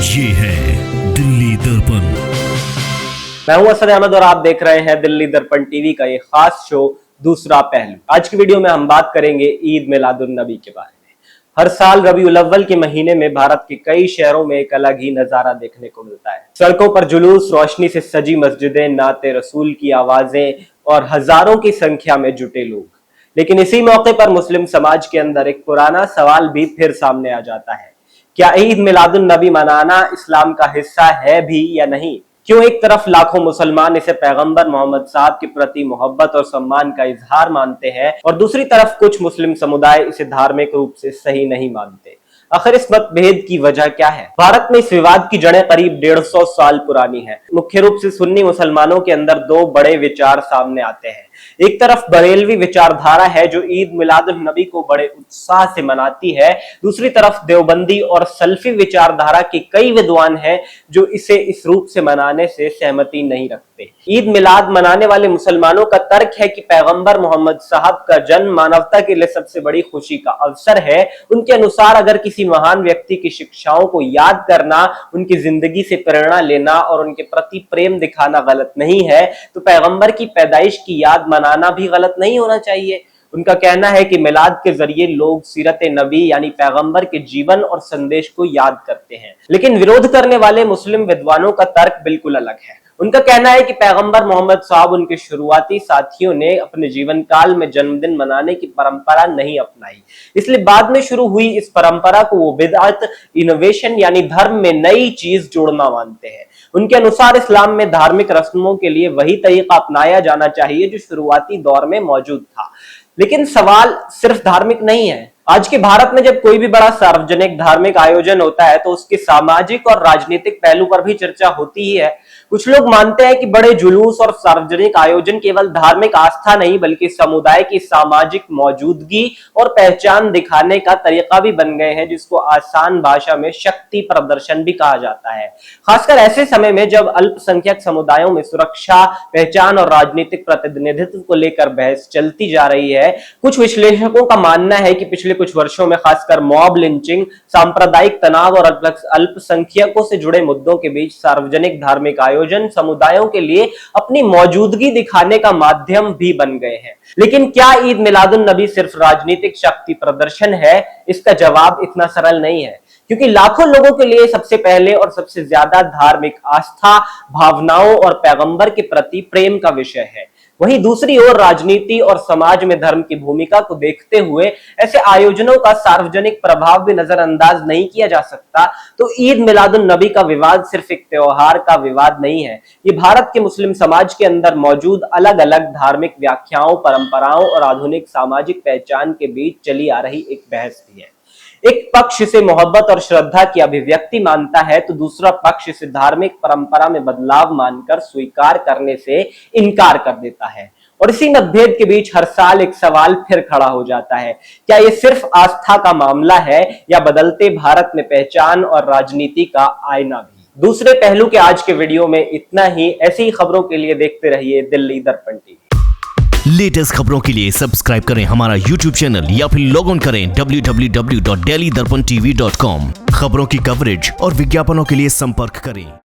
ये है दिल्ली दर्पण। मैं हूं असद अहमद और आप देख रहे हैं दिल्ली दर्पण टीवी का ये खास शो दूसरा पहलू। आज की वीडियो में हम बात करेंगे ईद मिलादुन नबी के बारे में। हर साल रबीउल अव्वल के महीने में भारत के कई शहरों में एक अलग ही नजारा देखने को मिलता है। सड़कों पर जुलूस, रोशनी से सजी मस्जिदें, नाते रसूल की आवाजें और हजारों की संख्या में जुटे लोग। लेकिन इसी मौके पर मुस्लिम समाज के अंदर एक पुराना सवाल भी फिर सामने आ जाता है, क्या ईद मिलादुन नबी मनाना इस्लाम का हिस्सा है भी या नहीं? क्यों एक तरफ लाखों मुसलमान इसे पैगंबर मोहम्मद साहब के प्रति मोहब्बत और सम्मान का इजहार मानते हैं और दूसरी तरफ कुछ मुस्लिम समुदाय इसे धार्मिक रूप से सही नहीं मानते। आखिर इस मतभेद की वजह क्या है? भारत में इस विवाद की जड़ें करीब 150 साल पुरानी है। मुख्य रूप से सुन्नी मुसलमानों के अंदर दो बड़े विचार सामने आते हैं। एक तरफ बरेलवी विचारधारा है जो ईद मिलादुन नबी को बड़े उत्साह से मनाती है। दूसरी तरफ देवबंदी और सल्फी विचारधारा के कई विद्वान हैं जो इसे इस रूप से मनाने से सहमति नहीं रखते। ईद मिलाद मनाने वाले मुसलमानों का तर्क है कि पैगंबर मोहम्मद साहब का जन्म मानवता के लिए सबसे बड़ी खुशी का अवसर है। उनके अनुसार अगर किसी महान व्यक्ति की शिक्षाओं को याद करना, उनकी जिंदगी से प्रेरणा लेना और उनके प्रति प्रेम दिखाना गलत नहीं है, तो पैगंबर की पैदाइश की याद मनाना भी गलत नहीं होना चाहिए। उनका कहना है कि मिलाद के जरिए लोग सीरत नबी यानी पैगंबर के जीवन और संदेश को याद करते हैं। लेकिन विरोध करने वाले मुस्लिम विद्वानों का तर्क बिल्कुल अलग है। उनका कहना है कि पैगंबर मोहम्मद साहब उनके शुरुआती साथियों ने अपने जीवन काल में जन्मदिन मनाने की परंपरा नहीं अपनाई, इसलिए बाद में शुरू हुई इस परंपरा को वो बिदअत, इनोवेशन यानी धर्म में नई चीज जोड़ना मानते हैं। उनके अनुसार इस्लाम में धार्मिक रस्मों के लिए वही तरीका अपनाया जाना चाहिए जो शुरुआती दौर में मौजूद था। लेकिन सवाल सिर्फ धार्मिक नहीं है। आज के भारत में जब कोई भी बड़ा सार्वजनिक धार्मिक आयोजन होता है तो उसके सामाजिक और राजनीतिक पहलू पर भी चर्चा होती ही है। कुछ लोग मानते हैं कि बड़े जुलूस और सार्वजनिक आयोजन केवल धार्मिक आस्था नहीं बल्कि समुदाय की सामाजिक मौजूदगी और पहचान दिखाने का तरीका भी बन गए हैं, जिसको आसान भाषा में शक्ति प्रदर्शन भी कहा जाता है। खासकर ऐसे समय में जब अल्पसंख्यक समुदायों में सुरक्षा, पहचान और राजनीतिक प्रतिनिधित्व को लेकर बहस चलती जा रही है। कुछ विश्लेषकों का मानना है कि पिछले कुछ वर्षों में खासकर मॉब लिंचिंग, सांप्रदायिक तनाव और अल्पसंख्यकों से जुड़े मुद्दों के बीच सार्वजनिक धार्मिक आयोजन समुदायों के लिए अपनी मौजूदगी दिखाने का माध्यम भी बन गए हैं। लेकिन क्या ईद मिलादुन नबी सिर्फ राजनीतिक शक्ति प्रदर्शन है? इसका जवाब इतना सरल नहीं है, क्योंकि लाखों लोगों के लिए सबसे पहले और सबसे ज्यादा धार्मिक आस्था, भावनाओं और पैगंबर के प्रति प्रेम का विषय है। वहीं दूसरी ओर राजनीति और समाज में धर्म की भूमिका को देखते हुए ऐसे आयोजनों का सार्वजनिक प्रभाव भी नजरअंदाज नहीं किया जा सकता। तो ईद मिलादुन नबी का विवाद सिर्फ एक त्योहार का विवाद नहीं है, ये भारत के मुस्लिम समाज के अंदर मौजूद अलग अलग धार्मिक व्याख्याओं, परंपराओं और आधुनिक सामाजिक पहचान के बीच चली आ रही एक बहस भी है। एक पक्ष इसे मोहब्बत और श्रद्धा की अभिव्यक्ति मानता है तो दूसरा पक्ष इसे धार्मिक परंपरा में बदलाव मानकर स्वीकार करने से इनकार कर देता है। और इसी मतभेद के बीच हर साल एक सवाल फिर खड़ा हो जाता है, क्या ये सिर्फ आस्था का मामला है या बदलते भारत में पहचान और राजनीति का आईना भी? दूसरे पहलू के आज के वीडियो में इतना ही। ऐसी ही खबरों के लिए देखते रहिए दिल्ली दर्पण टीवी। लेटेस्ट खबरों के लिए सब्सक्राइब करें हमारा YouTube चैनल या फिर लॉग ऑन करें www.delhidarpantv.com। खबरों की कवरेज और विज्ञापनों के लिए संपर्क करें।